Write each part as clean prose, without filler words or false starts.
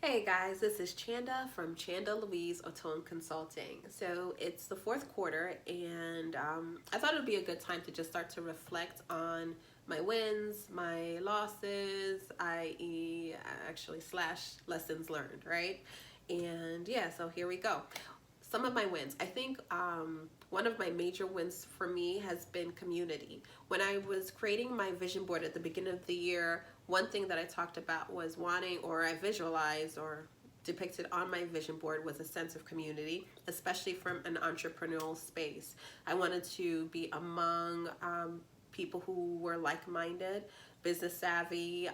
Hey guys, this is Chanda from Chanda-Louise Consulting. So it's the fourth quarter, and I thought it would be a good time to just start to reflect on my wins, my losses, i.e., actually slash lessons learned, right? And yeah, so here we go. Some of my wins. I think one of my major wins for me has been community. When I was creating my vision board at the beginning of the year, one thing that I talked about was wanting, or I visualized or depicted on my vision board, was a sense of community, especially from an entrepreneurial space. I wanted to be among people who were like-minded, business savvy,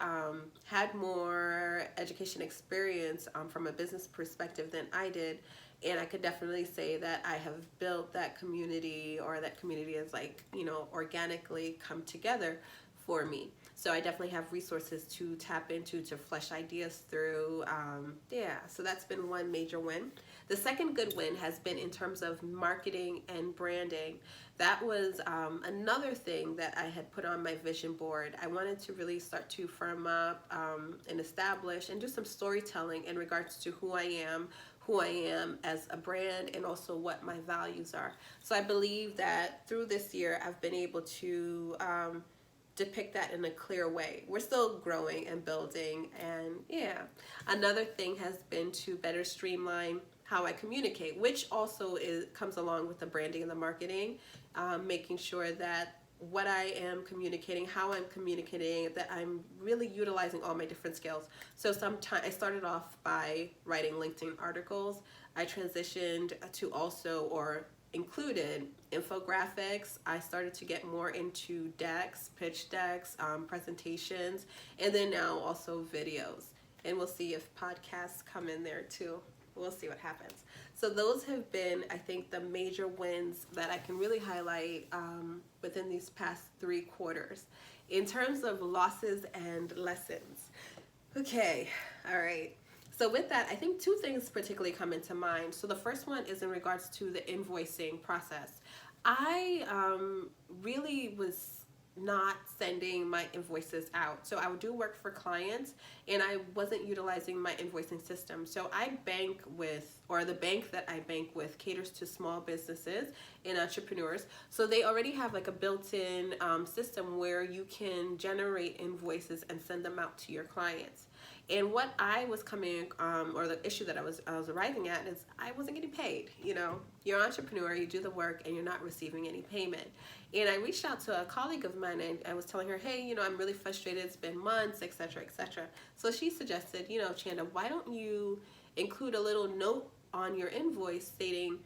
had more education experience from a business perspective than I did. And I could definitely say that I have built that community, or that community has, like, organically come together for me. So I definitely have resources to tap into to flesh ideas through. Yeah, so that's been one major win. The second good win has been in terms of marketing and branding. That was another thing that I had put on my vision board. I wanted to really start to firm up and establish and do some storytelling in regards to who I am as a brand, and also what my values are. So I believe that through this year, I've been able to depict that in a clear way. We're still growing and building, and yeah. Another thing has been to better streamline how I communicate, which also comes along with the branding and the marketing, making sure that what I am communicating, how I'm communicating, that I'm really utilizing all my different skills. So sometimes I started off by writing LinkedIn articles. I transitioned to also, or included, infographics. I started to get more into decks, pitch decks, presentations, and then now also videos. And we'll see if podcasts come in there too. We'll see what happens. So those have been, I think, the major wins that I can really highlight within these past 3 quarters. In terms of losses and lessons. Okay, all right. So with that, I think two things particularly come into mind. So the first one is in regards to the invoicing process. I really was not sending my invoices out. So I would do work for clients, and I wasn't utilizing my invoicing system. So I bank with, or the bank that I bank with caters to small businesses and entrepreneurs. So they already have like a built-in system where you can generate invoices and send them out to your clients. And what I was coming, or the issue that I was arriving at, is I wasn't getting paid. You're an entrepreneur, you do the work, and you're not receiving any payment. And I reached out to a colleague of mine, and I was telling her, hey, I'm really frustrated. It's been months, etc., etc. So she suggested, Chanda, why don't you include a little note on your invoice stating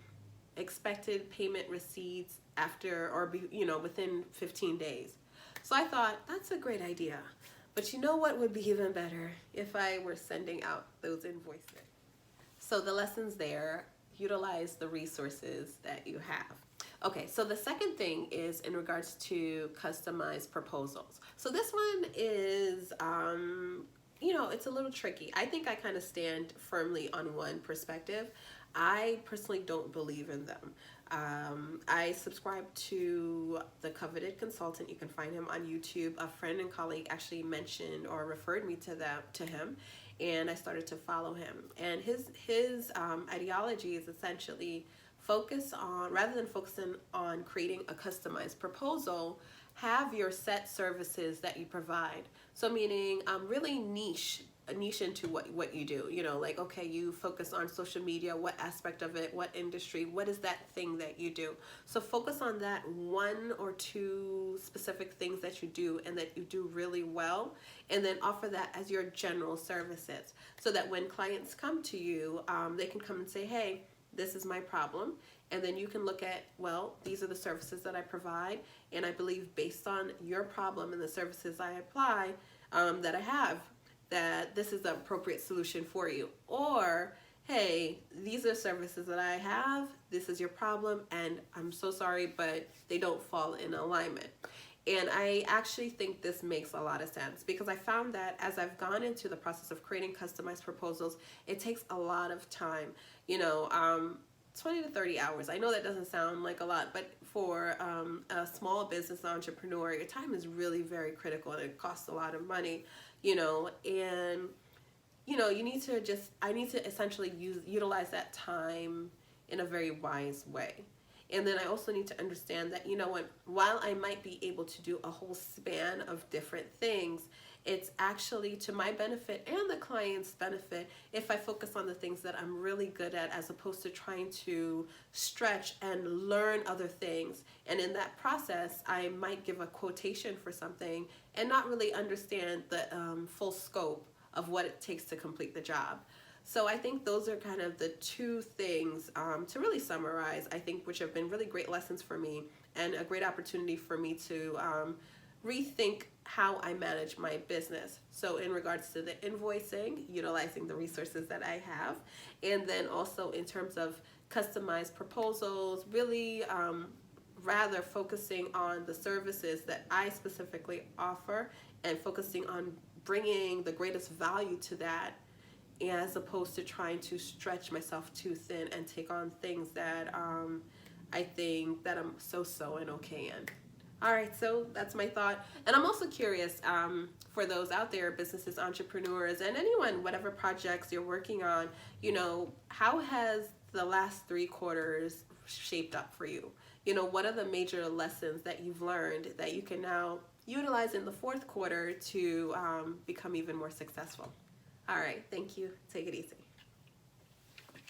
expected payment receipts after, or within 15 days. So I thought, that's a great idea. But you know what would be even better? If I were sending out those invoices. So the lessons there: utilize the resources that you have. Okay, so the second thing is in regards to customized proposals. So this one is, it's a little tricky. I think I kind of stand firmly on one perspective. I personally don't believe in them. I subscribe to the Coveted Consultant. You can find him on YouTube. A friend and colleague actually mentioned or referred me to him, and I started to follow him. And his ideology is essentially focus on, rather than focusing on creating a customized proposal, have your set services that you provide. So meaning really niche into what you do. Like, okay, you focus on social media, what aspect of it, what industry, what is that thing that you do. So focus on that one or two specific things that you do and that you do really well, and then offer that as your general services, so that when clients come to you, they can come and say, hey, this is my problem. And then you can look at, well, these are the services that I provide, and I believe based on your problem and the services I apply, that I have, that this is the appropriate solution for you. Or, hey, these are services that I have, this is your problem, and I'm so sorry, but they don't fall in alignment. And I actually think this makes a lot of sense, because I found that as I've gone into the process of creating customized proposals, it takes a lot of time, 20 to 30 hours. I know that doesn't sound like a lot, but for a small business entrepreneur, your time is really very critical, and it costs a lot of money, and you need to I need to essentially utilize that time in a very wise way. And then I also need to understand that, while I might be able to do a whole span of different things, it's actually to my benefit and the client's benefit if I focus on the things that I'm really good at, as opposed to trying to stretch and learn other things. And in that process, I might give a quotation for something and not really understand the full scope of what it takes to complete the job. So I think those are kind of the two things, to really summarize, I think, which have been really great lessons for me and a great opportunity for me to rethink how I manage my business. So in regards to the invoicing, utilizing the resources that I have, and then also in terms of customized proposals, really rather focusing on the services that I specifically offer and focusing on bringing the greatest value to that, as opposed to trying to stretch myself too thin and take on things that I think that I'm so and okay in. All right, so that's my thought. And I'm also curious, for those out there, businesses, entrepreneurs, and anyone, whatever projects you're working on, how has the last 3 quarters shaped up for you? What are the major lessons that you've learned that you can now utilize in the 4th quarter to become even more successful? All right, thank you. Take it easy.